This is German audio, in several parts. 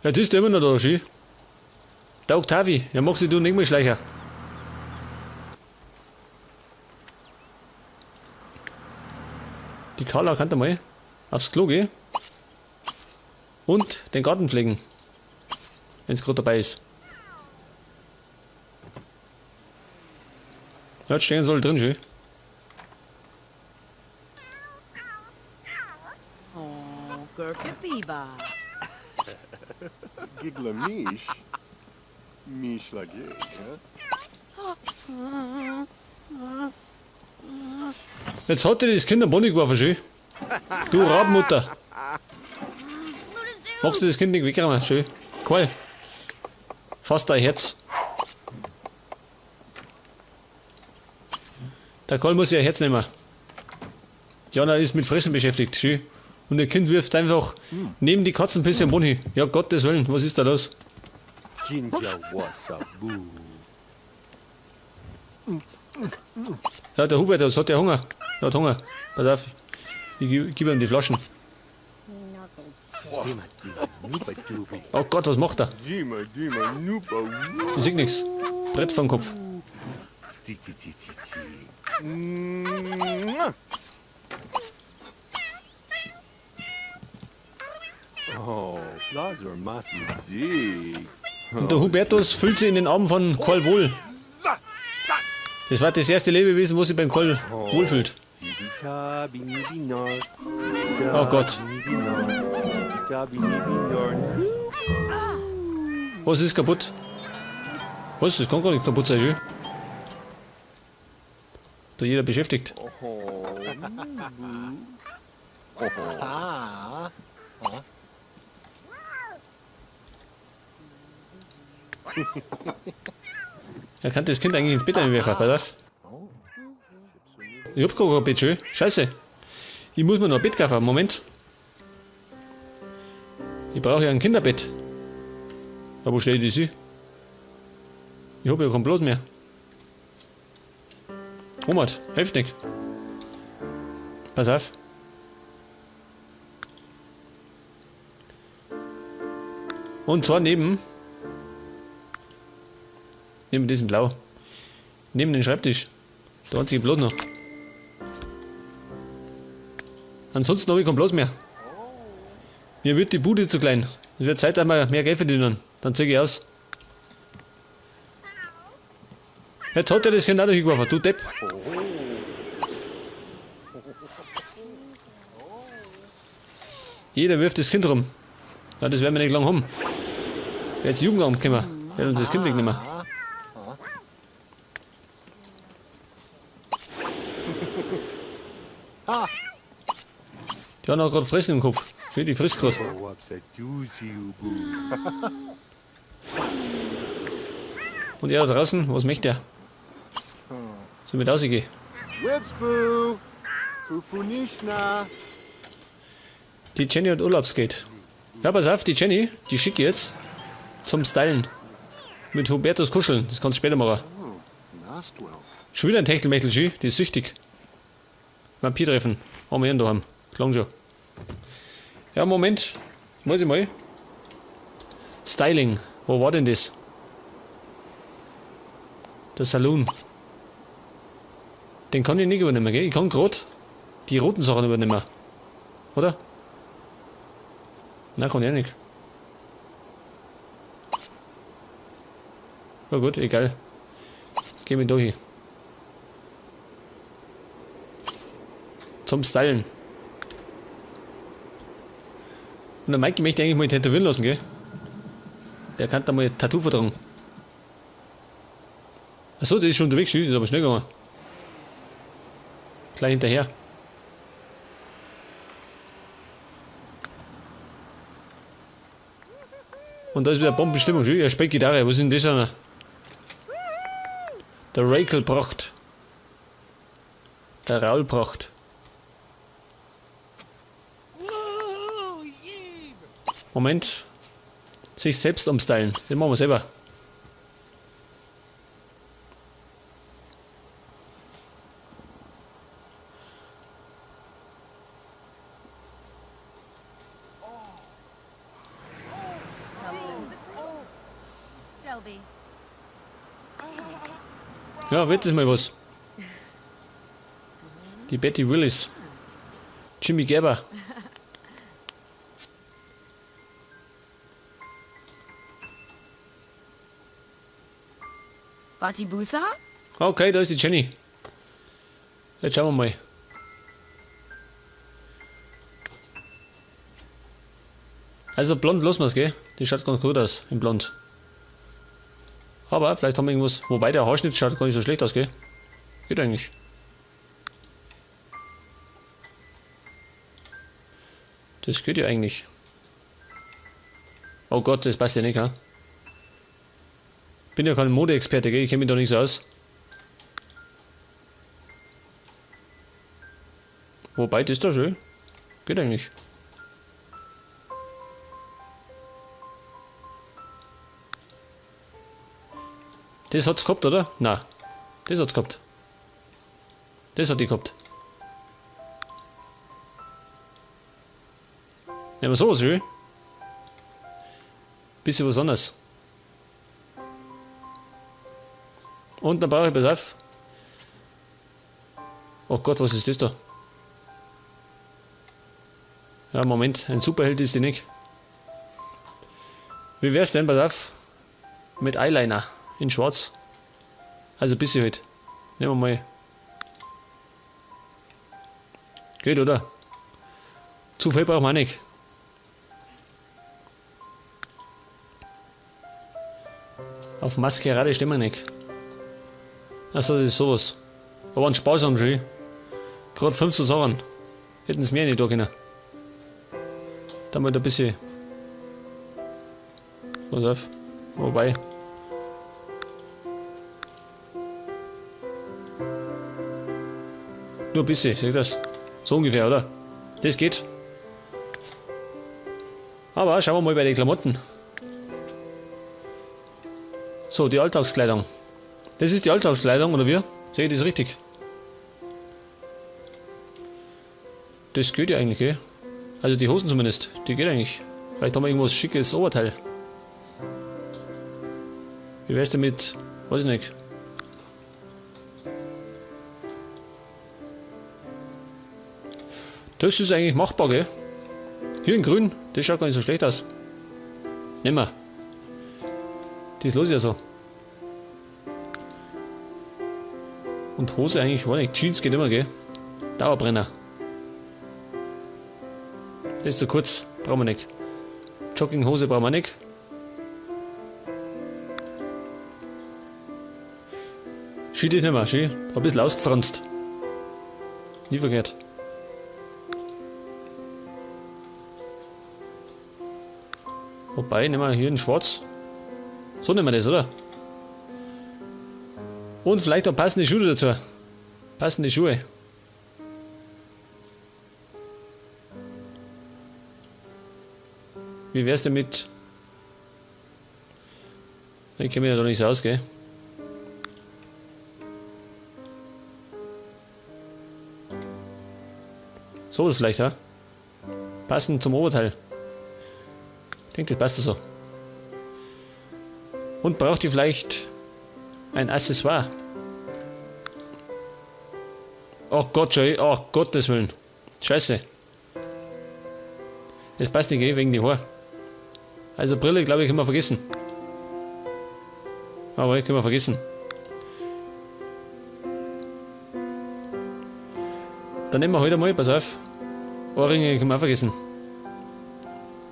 Ja, das ist immer noch da, schön. Der Octavi, ja, mach sie du nicht mehr schleicher. Die Carla kann da mal aufs Klo gehen. Und den Garten pflegen. Wenn es gerade dabei ist. Ja, jetzt stehen soll drin, schön. Oh, Gurke Biber. Giglamish. Mish lagi, Jetzt hat er das Kind am Bonnie geworfen, schön. Du Rabenmutter. Magst du das Kind nicht wegräumen, schön. Cool. Fass dein Herz. Der Karl muss ja ein Herz nehmen. Jana ist mit Fressen beschäftigt, schön. Und der Kind wirft einfach neben die Katzenpisse am Bonnie. Ja, Gottes Willen, was ist da los? Ginger Wasabu. Ja, der Hubert, das hat ja Hunger. Er hat Hunger. Pass auf. Ich gebe ihm die Flaschen. Oh Gott, was macht er? Jima, Jima, Nupa. Ich sehe nichts. Brett vom Kopf. Oh, Lazar Masi. Und der Hubertus füllt sie in den Arm von Karl wohl. Das war das erste Lebewesen, wo sie beim Karl wohlfühlt. Oh Gott. Was ist kaputt? Was? Das kann gar nicht kaputt sein, schön. Da jeder beschäftigt. Er kann das Kind eigentlich ins Bett einwerfen, pass auf. Ich hab gar kein Bett, schön. Scheiße. Ich muss mir noch ein Bett kaufen, Moment. Ich brauche ja ein Kinderbett. Aber wo stell ich das hin? Ich hab ja kein Bloß mehr. Robert, helft nicht. Pass auf. Und zwar neben diesem Blau. Neben den Schreibtisch. Der einzige Bloß noch. Ansonsten habe ich kein Bloß mehr. Mir wird die Bude zu klein. Es wird Zeit, dass wir mehr Geld verdienen. Dann zeige ich aus. Jetzt hat er das Kind auch noch hingeworfen. Du Depp. Jeder wirft das Kind rum. Ja, das werden wir nicht lang haben. Jetzt Jugendamt kommen. Werden uns das Kind wegnehmen. Die haben auch gerade Fressen im Kopf. Schön, die frisst gerade. Und er da draußen, was möchte er? So mit rausgehen. Websboo. Kufunishna. Die Jenny hat Urlaubsgeld. Ja, pass auf, die Jenny, die schicke ich jetzt zum Stylen. Mit Hubertus kuscheln, das kannst du später machen. Nastwell. Schon wieder ein Techtelmechtel, die ist süchtig. Vampir treffen, haben wir ihn daheim. Klang schon. Ja, Moment, muss ich mal. Styling, wo war denn das? Der Saloon. Den kann ich nicht übernehmen, gell? Ich kann gerade die roten Sachen übernehmen. Oder? Nein, kann ich nicht. Na gut, egal. Jetzt gehen wir da hin. Zum Stylen. Und der Mike möchte eigentlich mal tätowieren lassen, gell? Der kann da mal ein Tattoo vertragen. Achso, der ist schon unterwegs, das ist aber schnell gegangen. Gleich hinterher. Und da ist wieder Bombenstimmung, schön. Ja, Speckgitarre, was ist denn das einer? Der Rakel Pracht. Der Raul Pracht. Moment. Sich selbst umstylen. Das machen wir selber. Bobby. Ja, wird das mal was. Die Betty Willis. Jimmy Gerber. Batibusa? Okay, da ist die Jenny. Jetzt schauen wir mal. Also blond lassen wir es, gell? Die schaut ganz gut aus, im Blond. Aber vielleicht haben wir irgendwas. Wobei der Haarschnitt schaut gar nicht so schlecht aus, gell? Geht eigentlich. Das geht ja eigentlich. Oh Gott, das passt ja nicht, ha? Bin ja kein Modeexperte, gell? Ich kenne mich da nicht so aus. Wobei, das ist doch schön. Geht eigentlich. Das hat's gehabt, oder? Nein. Das hat's gehabt. Das hat die gehabt. Nehmen wir sowas schön. Bisschen was anderes. Und dann brauche ich, pass auf. Oh Gott, was ist das da? Ja, Moment, ein Superheld ist die nicht. Wie wär's denn, pass auf, mit Eyeliner in schwarz? Also ein bisschen halt. Nehmen wir mal. Geht, oder? Zu viel braucht man nicht. Auf Maskerade stehen wir nicht. Achso, das ist sowas. Aber ein Spaß haben schon. Gerade 15 Sachen. Hätten es mehr nicht da können. Da mal ein bisschen. Pass auf. Wobei. Nur ein bisschen, seht ihr das? So ungefähr, oder? Das geht. Aber schauen wir mal bei den Klamotten. So, die Alltagskleidung. Das ist die Alltagskleidung, oder wie? Sehe ich das richtig? Das geht ja eigentlich, gell? Also die Hosen zumindest, die geht eigentlich. Vielleicht haben wir irgendwas schickes Oberteil. Wie wär's denn mit, weiß ich nicht. Das ist eigentlich machbar, gell? Hier in grün, das schaut gar nicht so schlecht aus. Nehmen wir. Die ist los ja so. Und Hose eigentlich war nicht. Jeans geht immer, gell? Dauerbrenner. Das ist zu kurz, brauchen wir nicht. Jogginghose brauchen wir nicht. Ski das nicht mehr, Ski. Ein bisschen ausgefranst. Nie verkehrt. Wobei, nehmen wir hier in schwarz. So nehmen wir das, oder? Und vielleicht auch passende Schuhe dazu. Passende Schuhe. Wie wär's denn mit... Ich kenne mich ja da nicht so aus, gell? So ist vielleicht, ja? Passend zum Oberteil. Ich denke, das passt so. Und braucht ihr vielleicht ein Accessoire? Oh Gott, oh Gottes Willen. Scheiße. Das passt nicht, wegen die Haare. Also Brille, glaube ich, können wir vergessen. Aber können wir vergessen. Dann nehmen wir heute mal, pass auf. Ohrringe können wir auch vergessen.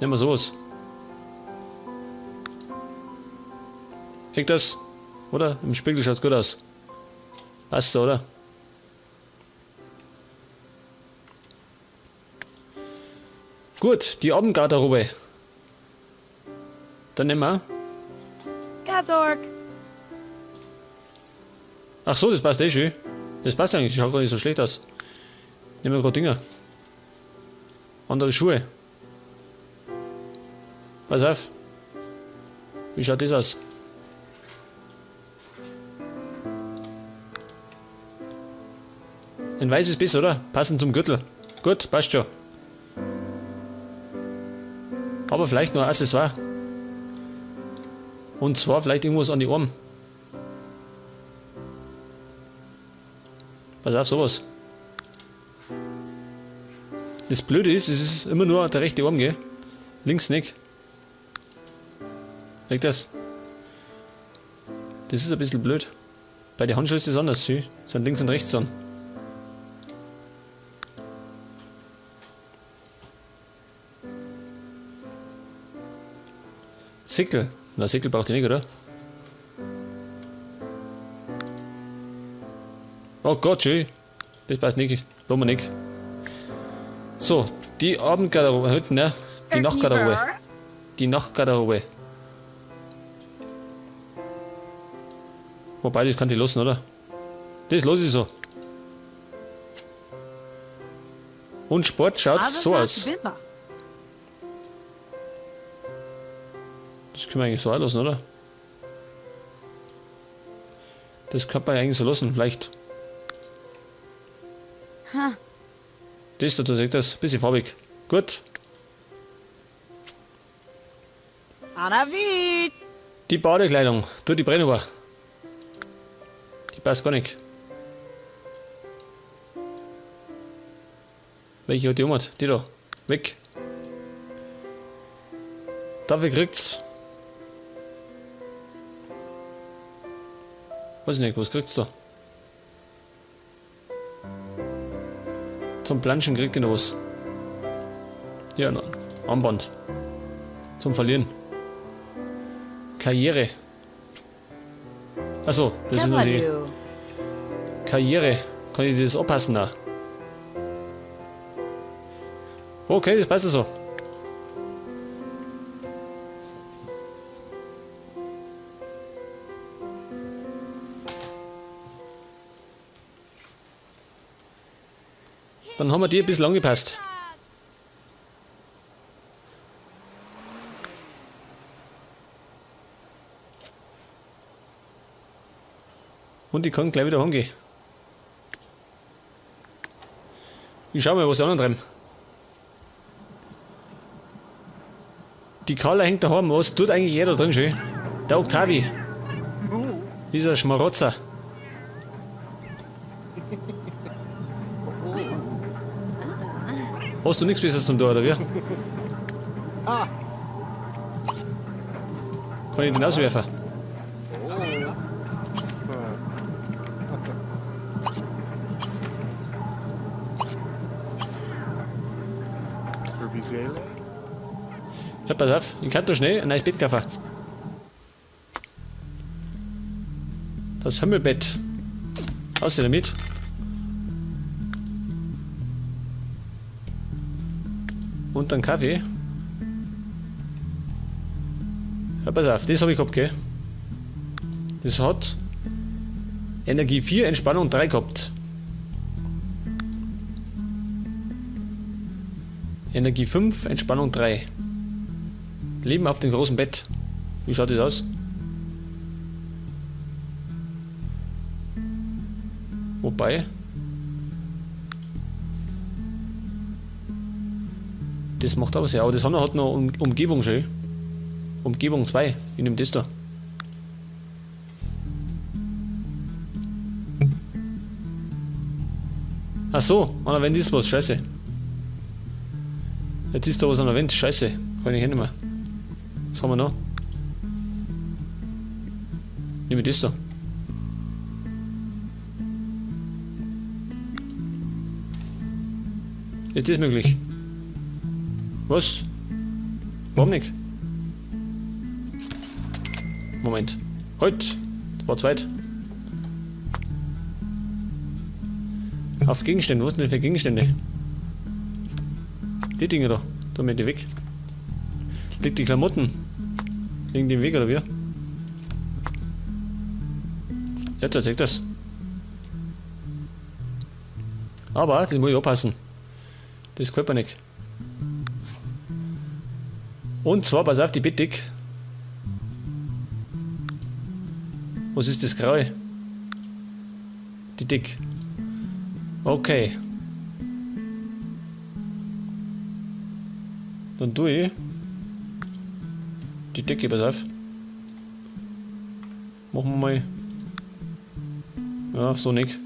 Nehmen wir sowas. Hängt das? Oder? Im Spiegel schaut es gut aus. Passt so, oder? Gut, die Abendgarderobe. Dann nehmen wir. Kazork. Ach so, das passt eh schön. Das passt eigentlich, schaut gar nicht so schlecht aus. Nehmen wir gerade Dinger. Andere Schuhe. Pass auf. Wie schaut das aus? Ein weißes Biss, oder? Passend zum Gürtel. Gut, passt schon. Aber vielleicht noch ein Accessoire. Und zwar vielleicht irgendwas an die Arme. Pass auf, sowas. Das Blöde ist, es ist immer nur der rechte Arm, gell? Links nicht. Leg das. Das ist ein bisschen blöd. Bei den Handschuhen ist das anders, sie sind links und rechts dran. Sickel. Na, Sickel braucht ihr nicht, oder? Oh Gott, schön. Das passt nicht. Lassen wir nicht. So, die Abendgarderobe, hinten, ne? Die Nachtgarderobe. Die Nachtgarderobe. Wobei, das kann ich lassen, oder? Das lasse ich so. Und Sport schaut so aus. Bimba. Das können wir eigentlich so auch lassen, oder? Das kann man eigentlich so lassen, vielleicht. Ha. Das dazu sagt das, bisschen farbig. Gut. Anavid. Die Badekleidung, tu die Brennuhr. Die passt gar nicht. Welche hat die gemacht? Die da. Weg. Dafür kriegt's. Weiß ich nicht, was kriegt's da? Zum Planschen kriegt ihr noch was. Ja, ein Armband. Zum Verlieren. Karriere. Achso, das ist nur die Kavadu. Karriere. Kann ich das abpassen da? Okay, das passt so. Dann haben wir die ein bisschen angepasst. Und die kann gleich wieder heimgehen. Ich schau mal, was die anderen treiben. Die Carla hängt daheim. Was tut eigentlich jeder drin schön? Der Octavi. Dieser Schmarotzer. Hast du nichts Besseres zum Tor, oder wie? Kann ich den auswerfen? Für wie Seele? Ja, pass auf, ich kann da schnell ein neues Bett kaufen. Das Himmelbett. Außer damit. Und dann Kaffee. Ja, pass auf, das habe ich gehabt, gell? Das hat Energie 4, Entspannung 3 gehabt. Energie 5, Entspannung 3. Leben auf dem großen Bett. Wie schaut das aus? Wobei. Das macht aber sehr. Aber das andere hat noch Umgebung schön. Umgebung 2. Ich nehme das da. Ach so, an der Wand ist was. Scheiße. Jetzt ist da was an der Wand. Scheiße. Kann ich nicht mehr. Was haben wir noch? Nehme ich das da. Ist das möglich? Was? Warum nicht? Moment. Halt! Das war zu weit. Auf Gegenstände. Was sind denn für Gegenstände? Die Dinge da. Da mit die weg. Liegt die Klamotten? Liegen die im Weg oder wie? Jetzt erzählt das. Aber das muss ich aufpassen. Das gefällt mir nicht. Und zwar, pass auf, die Bettdecke. Was ist das Graue? Die Dick. Okay. Dann tue ich die Decke, pass auf. Machen wir mal. Ja, so nicht.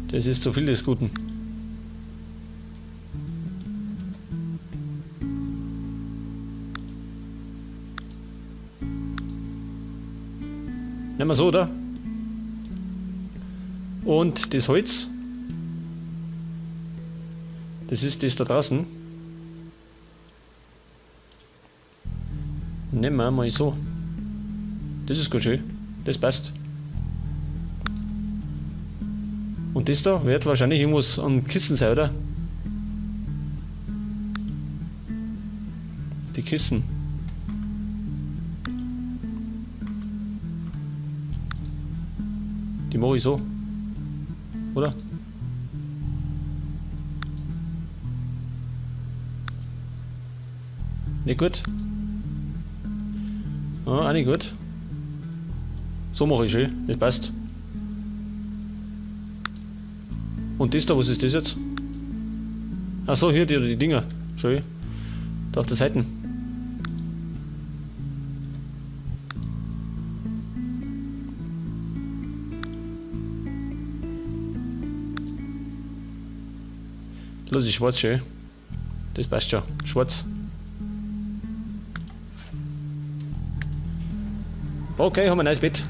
Das ist zu viel des Guten. Nehmen wir so, oder? Und das Holz. Das ist das da draußen. Nehmen wir mal so. Das ist ganz schön. Das passt. Und das da wird wahrscheinlich irgendwas an Kissen sein, oder? Die Kissen. Die mache ich so. Oder? Nicht gut? Ah, auch nicht gut. So mache ich schön. Das passt. Und das da, was ist das jetzt? Achso, hier die Dinger. Schön. Da auf der Seite. Lass ich schwarz schön. Das passt schon. Schwarz. Okay, haben wir ein neues Bett.